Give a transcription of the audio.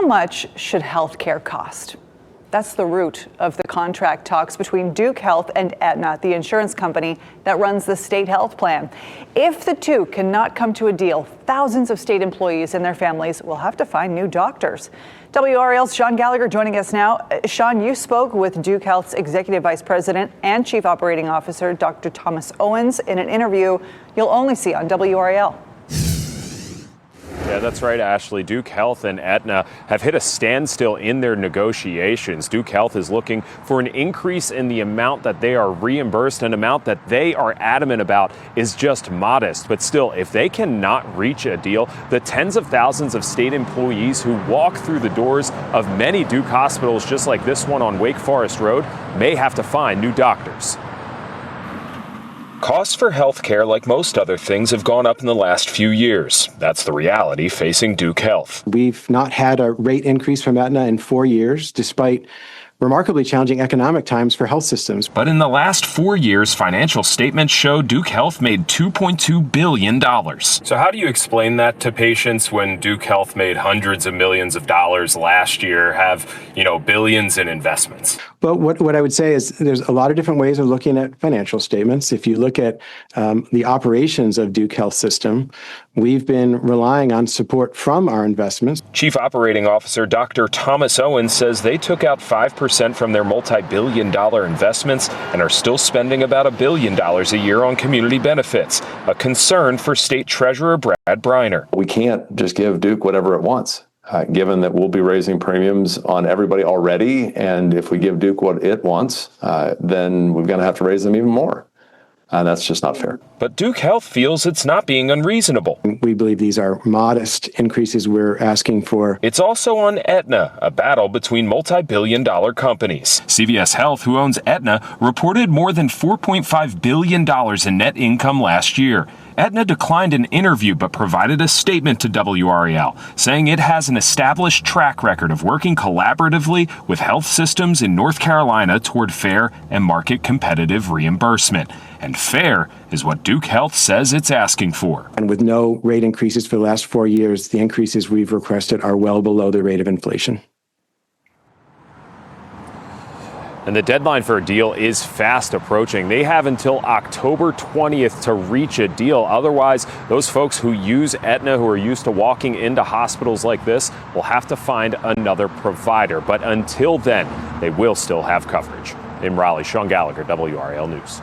How much should health care cost? That's the root of the contract talks between Duke Health and Aetna, the insurance company that runs the state health plan. If the two cannot come to a deal, thousands of state employees and their families will have to find new doctors. WRAL's Sean Gallagher joining us now. Sean, you spoke with Duke Health's Executive Vice President and Chief Operating Officer, Dr. Thomas Owens, in an interview you'll only see on WRAL. Yeah, that's right, Ashley. Duke Health and Aetna have hit a standstill in their negotiations. Duke Health is looking for an increase in the amount that they are reimbursed, an amount that they are adamant about is just modest. But still, if they cannot reach a deal, the tens of thousands of state employees who walk through the doors of many Duke hospitals, just like this one on Wake Forest Road, may have to find new doctors. Costs for health care, like most other things, have gone up in the last few years. That's the reality facing Duke Health. We've not had a rate increase from Aetna in 4 years, despite remarkably challenging economic times for health systems. But in the last 4 years, financial statements show Duke Health made $2.2 billion. So how do you explain that to patients when Duke Health made hundreds of millions of dollars last year, have, billions in investments? But what I would say is there's a lot of different ways of looking at financial statements. If you look at the operations of Duke Health System, we've been relying on support from our investments. Chief Operating Officer Dr. Thomas Owens says they took out 5% from their multi-billion-dollar investments and are still spending about $1 billion a year on community benefits, a concern for State Treasurer Brad Briner. We can't just give Duke whatever it wants, given that we'll be raising premiums on everybody already. And if we give Duke what it wants, then we're going to have to raise them even more. And that's just not fair. But Duke Health feels it's not being unreasonable. We believe these are modest increases we're asking for. It's also on Aetna, a battle between multi-billion-dollar companies. CVS Health, who owns Aetna, reported more than $4.5 billion in net income last year. Aetna declined an interview but provided a statement to WRAL, saying it has an established track record of working collaboratively with health systems in North Carolina toward fair and market competitive reimbursement. And fair is what Duke Health says it's asking for. And with no rate increases for the last 4 years, the increases we've requested are well below the rate of inflation. And the deadline for a deal is fast approaching. They have until October 20th to reach a deal. Otherwise, those folks who use Aetna, who are used to walking into hospitals like this, will have to find another provider. But until then, they will still have coverage. In Raleigh, Sean Gallagher, WRAL News.